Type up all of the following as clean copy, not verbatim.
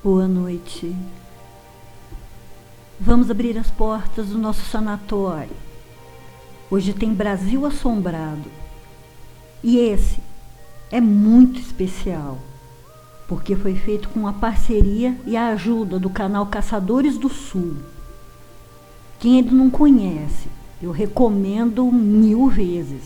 Boa noite. Vamos abrir as portas do nosso sanatório. Hoje tem Brasil Assombrado. E esse é muito especial, porque foi feito com a parceria e a ajuda do canal Caçadores do Sul. Quem ainda não conhece, eu recomendo 1000 vezes.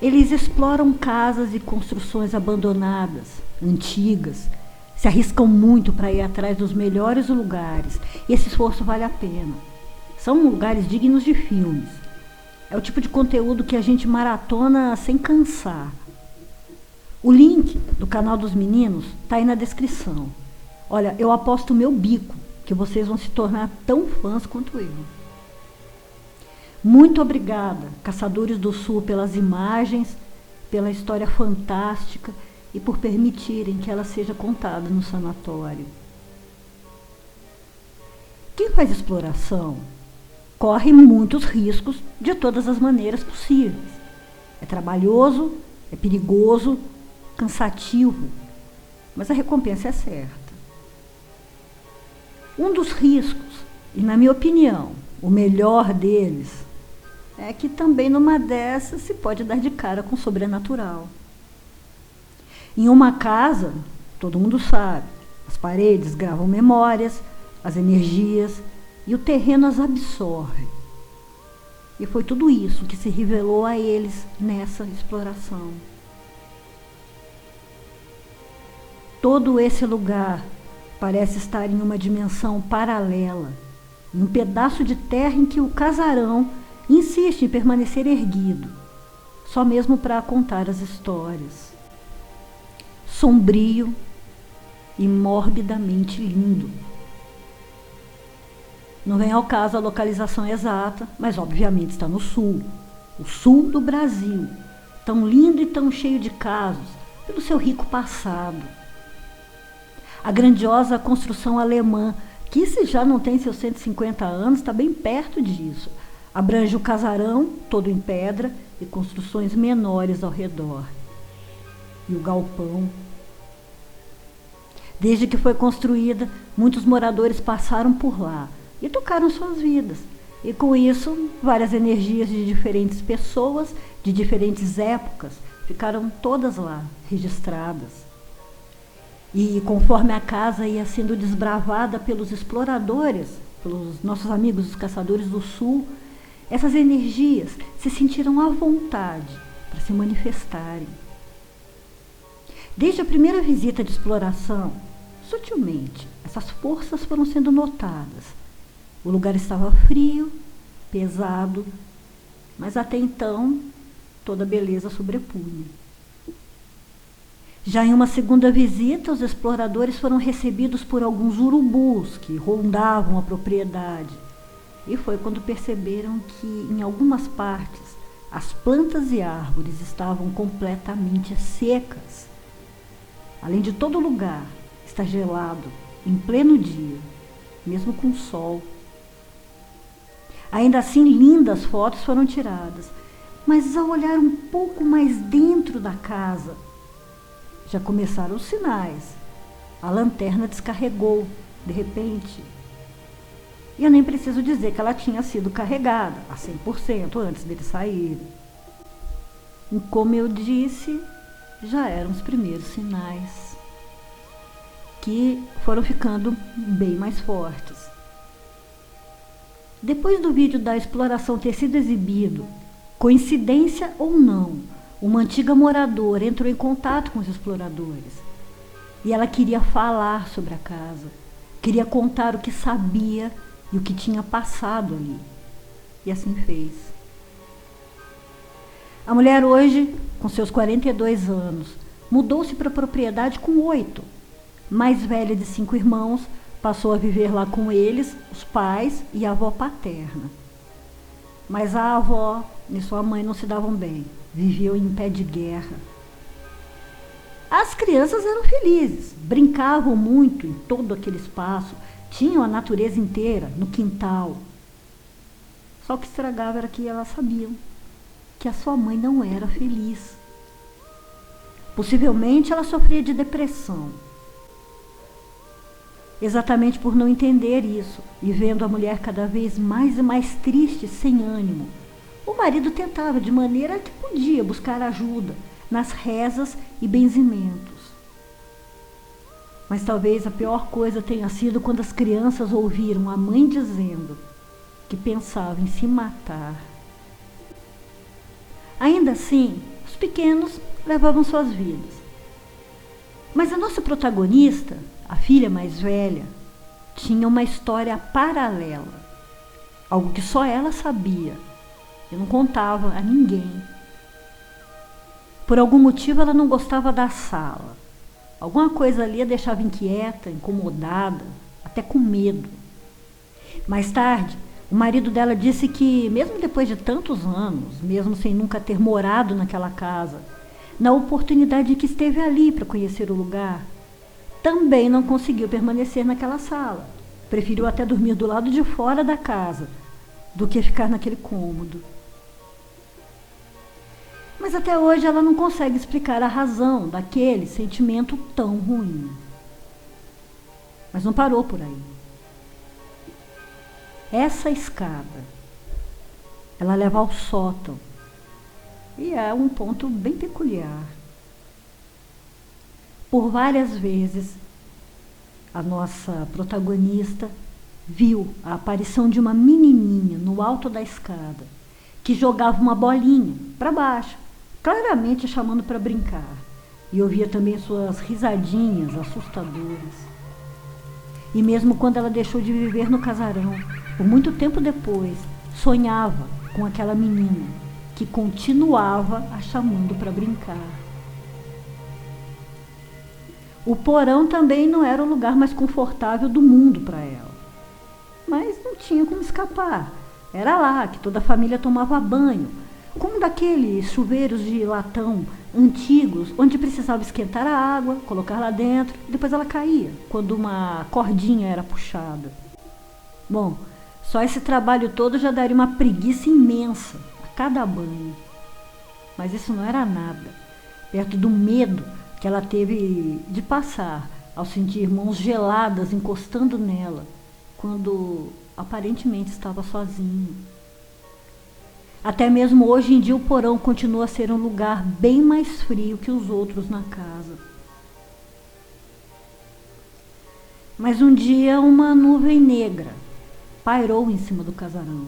Eles exploram casas e construções abandonadas, antigas, se arriscam muito para ir atrás dos melhores lugares, e esse esforço vale a pena. São lugares dignos de filmes. É o tipo de conteúdo que a gente maratona sem cansar. O link do canal dos meninos está aí na descrição. Olha, eu aposto o meu bico que vocês vão se tornar tão fãs quanto eu. Muito obrigada, Caçadores do Sul, pelas imagens, pela história fantástica e por permitirem que ela seja contada no sanatório. Quem faz exploração corre muitos riscos de todas as maneiras possíveis. É trabalhoso, é perigoso, cansativo, mas a recompensa é certa. Um dos riscos, e na minha opinião, o melhor deles, é que também numa dessas se pode dar de cara com o sobrenatural. Em uma casa, todo mundo sabe, as paredes gravam memórias, as energias e o terreno as absorve. E foi tudo isso que se revelou a eles nessa exploração. Todo esse lugar parece estar em uma dimensão paralela, em um pedaço de terra em que o casarão insiste em permanecer erguido, só mesmo para contar as histórias. Sombrio e morbidamente lindo. Não vem ao caso a localização exata, mas obviamente está no sul, o sul do Brasil, tão lindo e tão cheio de casos, pelo seu rico passado. A grandiosa construção alemã, que se já não tem seus 150 anos, está bem perto disso. Abrange o casarão, todo em pedra, e construções menores ao redor. E o galpão. Desde que foi construída, muitos moradores passaram por lá e tocaram suas vidas. E com isso, várias energias de diferentes pessoas, de diferentes épocas, ficaram todas lá, registradas. E conforme a casa ia sendo desbravada pelos exploradores, pelos nossos amigos os Caçadores do Sul, essas energias se sentiram à vontade para se manifestarem. Desde a primeira visita de exploração, sutilmente, essas forças foram sendo notadas. O lugar estava frio, pesado, mas até então toda a beleza sobrepunha. Já em uma segunda visita, os exploradores foram recebidos por alguns urubus que rondavam a propriedade. E foi quando perceberam que, em algumas partes, as plantas e árvores estavam completamente secas. Além de todo lugar estar gelado, em pleno dia, mesmo com sol. Ainda assim, lindas fotos foram tiradas, mas ao olhar um pouco mais dentro da casa, já começaram os sinais. A lanterna descarregou, de repente. E eu nem preciso dizer que ela tinha sido carregada a 100% antes deles saírem. E como eu disse, já eram os primeiros sinais, que foram ficando bem mais fortes. Depois do vídeo da exploração ter sido exibido, coincidência ou não, uma antiga moradora entrou em contato com os exploradores. E ela queria falar sobre a casa, queria contar o que sabia e o que tinha passado ali. E assim fez. A mulher hoje, com seus 42 anos, mudou-se para a propriedade com 8. Mais velha de 5 irmãos, passou a viver lá com eles, os pais e a avó paterna. Mas a avó e sua mãe não se davam bem, viviam em pé de guerra. As crianças eram felizes, brincavam muito em todo aquele espaço, tinham a natureza inteira no quintal. Só o que estragava era que elas sabiam que a sua mãe não era feliz. Possivelmente ela sofria de depressão. Exatamente por não entender isso, e vendo a mulher cada vez mais e mais triste, sem ânimo, o marido tentava de maneira que podia buscar ajuda nas rezas e benzimentos. Mas talvez a pior coisa tenha sido quando as crianças ouviram a mãe dizendo que pensava em se matar. Ainda assim, os pequenos levavam suas vidas. Mas a nossa protagonista, a filha mais velha, tinha uma história paralela, algo que só ela sabia e não contava a ninguém. Por algum motivo ela não gostava da sala. Alguma coisa ali a deixava inquieta, incomodada, até com medo. Mais tarde, o marido dela disse que, mesmo depois de tantos anos, mesmo sem nunca ter morado naquela casa, na oportunidade que esteve ali para conhecer o lugar, também não conseguiu permanecer naquela sala. Preferiu até dormir do lado de fora da casa do que ficar naquele cômodo. Mas até hoje ela não consegue explicar a razão daquele sentimento tão ruim. Mas não parou por aí. Essa escada, ela leva ao sótão. E é um ponto bem peculiar. Por várias vezes, a nossa protagonista viu a aparição de uma menininha no alto da escada, que jogava uma bolinha para baixo, claramente chamando para brincar. E ouvia também suas risadinhas assustadoras. E mesmo quando ela deixou de viver no casarão, por muito tempo depois, sonhava com aquela menina que continuava a chamando para brincar. O porão também não era o lugar mais confortável do mundo para ela. Mas não tinha como escapar. Era lá que toda a família tomava banho, como daqueles chuveiros de latão antigos, onde precisava esquentar a água, colocar lá dentro, e depois ela caía, quando uma cordinha era puxada. Bom, só esse trabalho todo já daria uma preguiça imensa a cada banho. Mas isso não era nada, perto do medo que ela teve de passar ao sentir mãos geladas encostando nela, quando aparentemente estava sozinha. Até mesmo hoje em dia o porão continua a ser um lugar bem mais frio que os outros na casa. Mas um dia uma nuvem negra pairou em cima do casarão.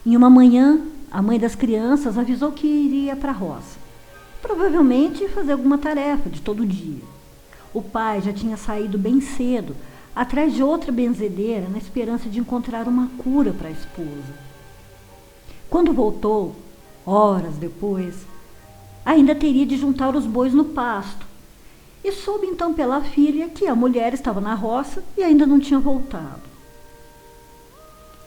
Em uma manhã, a mãe das crianças avisou que iria para a roça, provavelmente fazer alguma tarefa de todo dia. O pai já tinha saído bem cedo, atrás de outra benzedeira, na esperança de encontrar uma cura para a esposa. Quando voltou, horas depois, ainda teria de juntar os bois no pasto, e soube então pela filha que a mulher estava na roça e ainda não tinha voltado.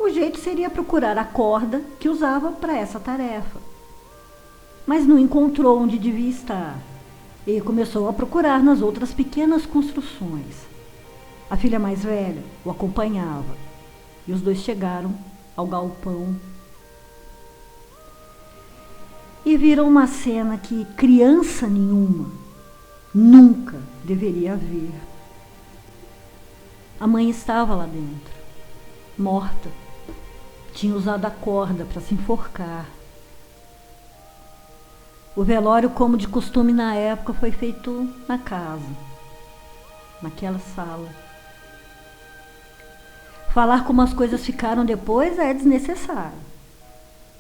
O jeito seria procurar a corda que usava para essa tarefa. Mas não encontrou onde devia estar e começou a procurar nas outras pequenas construções. A filha mais velha o acompanhava e os dois chegaram ao galpão e viram uma cena que criança nenhuma nunca deveria ver. A mãe estava lá dentro, morta. Tinha usado a corda para se enforcar. O velório, como de costume na época, foi feito na casa, naquela sala. Falar como as coisas ficaram depois é desnecessário,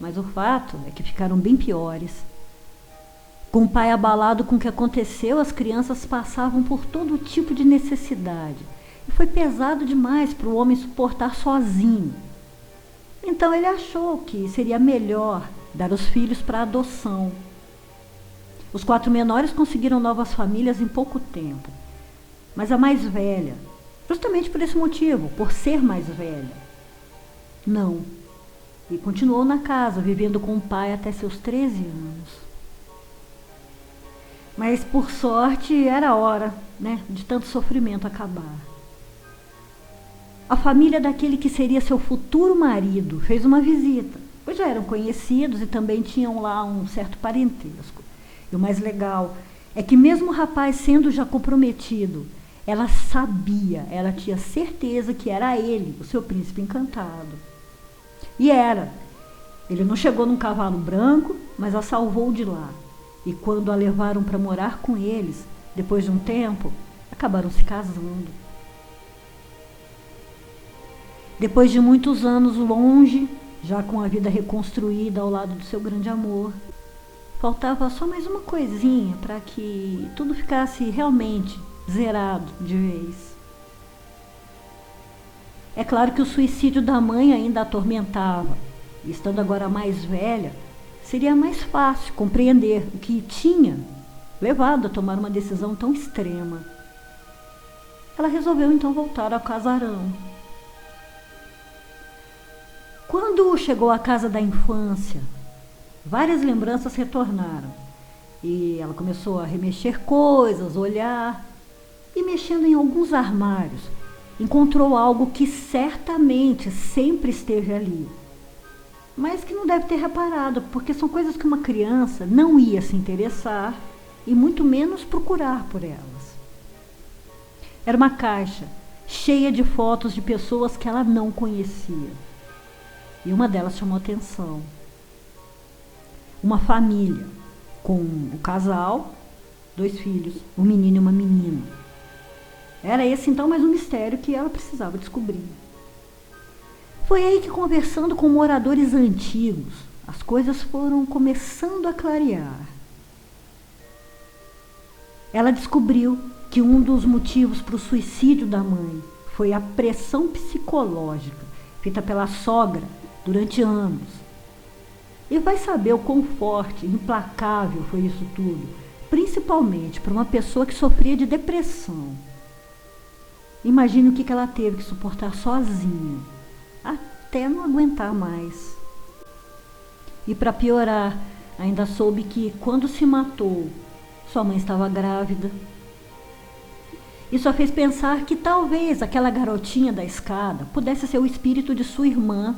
mas o fato é que ficaram bem piores. Com o pai abalado com o que aconteceu, as crianças passavam por todo tipo de necessidade e foi pesado demais para o homem suportar sozinho. Então ele achou que seria melhor dar os filhos para adoção. Os 4 menores conseguiram novas famílias em pouco tempo, mas a mais velha, justamente por esse motivo, por ser mais velha, não. E continuou na casa, vivendo com o pai até seus 13 anos. Mas, por sorte, era hora, de tanto sofrimento acabar. A família daquele que seria seu futuro marido fez uma visita, pois já eram conhecidos e também tinham lá um certo parentesco. E o mais legal é que mesmo o rapaz sendo já comprometido, Ela sabia, ela tinha certeza que era ele, o seu príncipe encantado. E era. Ele não chegou num cavalo branco, mas a salvou de lá. E quando a levaram para morar com eles, depois de um tempo, acabaram se casando. Depois de muitos anos longe, já com a vida reconstruída ao lado do seu grande amor, faltava só mais uma coisinha para que tudo ficasse realmente zerado de vez. É claro que o suicídio da mãe ainda a atormentava, e estando agora mais velha, seria mais fácil compreender o que tinha levado a tomar uma decisão tão extrema. Ela resolveu então voltar ao casarão. Quando chegou à casa da infância, várias lembranças retornaram, e ela começou a remexer coisas, olhar, e mexendo em alguns armários, encontrou algo que certamente sempre esteve ali, mas que não deve ter reparado, porque são coisas que uma criança não ia se interessar e muito menos procurar por elas. Era uma caixa cheia de fotos de pessoas que ela não conhecia, e uma delas chamou atenção. Uma família com o casal, 2 filhos, um menino e uma menina. Era esse então mais um mistério que ela precisava descobrir. Foi aí que, conversando com moradores antigos, as coisas foram começando a clarear. Ela descobriu que um dos motivos para o suicídio da mãe foi a pressão psicológica feita pela sogra durante anos. E vai saber o quão forte, implacável foi isso tudo, principalmente para uma pessoa que sofria de depressão. Imagine o que ela teve que suportar sozinha, até não aguentar mais. E para piorar, ainda soube que quando se matou, sua mãe estava grávida. Isso a fez pensar que talvez aquela garotinha da escada pudesse ser o espírito de sua irmã,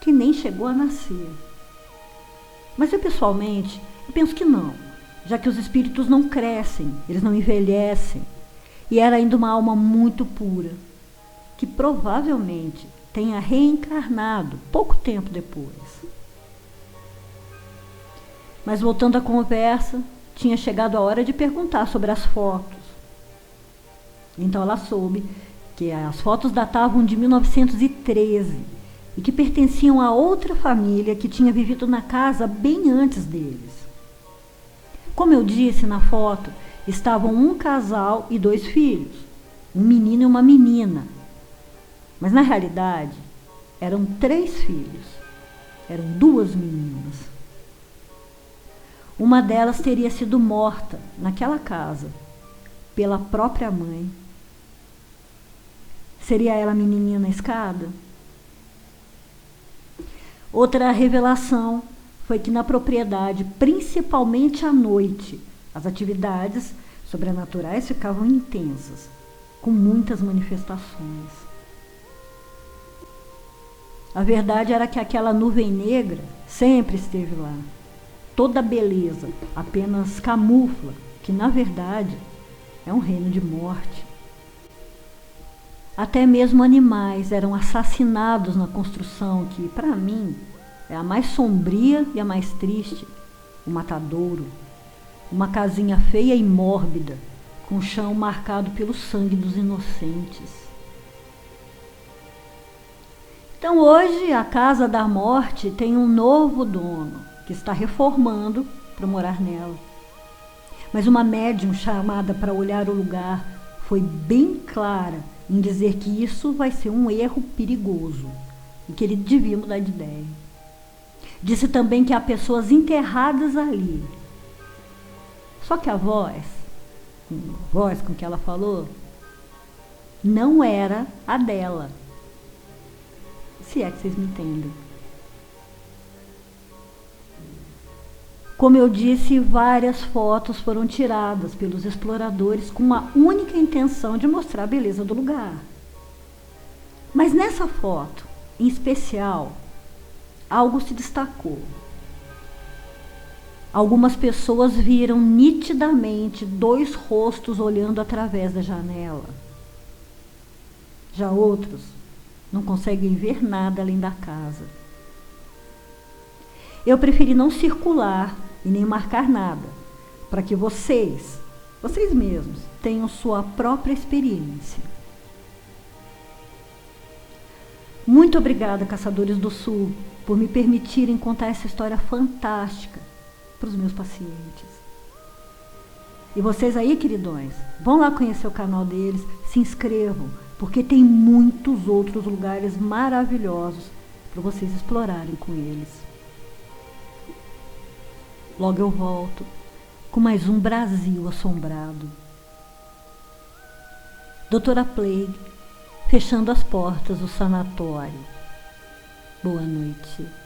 que nem chegou a nascer. Mas eu pessoalmente, penso que não, já que os espíritos não crescem, eles não envelhecem, e era ainda uma alma muito pura, que provavelmente tenha reencarnado pouco tempo depois. Mas voltando à conversa, tinha chegado a hora de perguntar sobre as fotos. Então ela soube que as fotos datavam de 1913 e que pertenciam a outra família que tinha vivido na casa bem antes deles. Como eu disse na foto, estavam um casal e 2 filhos, um menino e uma menina. Mas na realidade, eram 3 filhos, eram 2 meninas. Uma delas teria sido morta naquela casa pela própria mãe. Seria ela a menininha na escada? Outra revelação foi que na propriedade, principalmente à noite, as atividades sobrenaturais ficavam intensas, com muitas manifestações. A verdade era que aquela nuvem negra sempre esteve lá. Toda beleza apenas camufla que, na verdade, é um reino de morte. Até mesmo animais eram assassinados na construção que, para mim, é a mais sombria e a mais triste, o matadouro. Uma casinha feia e mórbida, com o chão marcado pelo sangue dos inocentes. Então hoje a Casa da Morte tem um novo dono, que está reformando para morar nela. Mas uma médium chamada para olhar o lugar foi bem clara em dizer que isso vai ser um erro perigoso e que ele devia mudar de ideia. Disse também que há pessoas enterradas ali. Só que a voz com que ela falou, não era a dela. Se é que vocês me entendem. Como eu disse, várias fotos foram tiradas pelos exploradores com uma única intenção de mostrar a beleza do lugar. Mas nessa foto, em especial, algo se destacou. Algumas pessoas viram nitidamente 2 rostos olhando através da janela. Já outros não conseguem ver nada além da casa. Eu preferi não circular e nem marcar nada, para que vocês mesmos, tenham sua própria experiência. Muito obrigada, Caçadores do Sul, por me permitirem contar essa história fantástica para os meus pacientes. E vocês aí, queridões, vão lá conhecer o canal deles, se inscrevam, porque tem muitos outros lugares maravilhosos para vocês explorarem com eles. Logo eu volto com mais um Brasil Assombrado. Doutora Plague, fechando as portas do sanatório. Boa noite.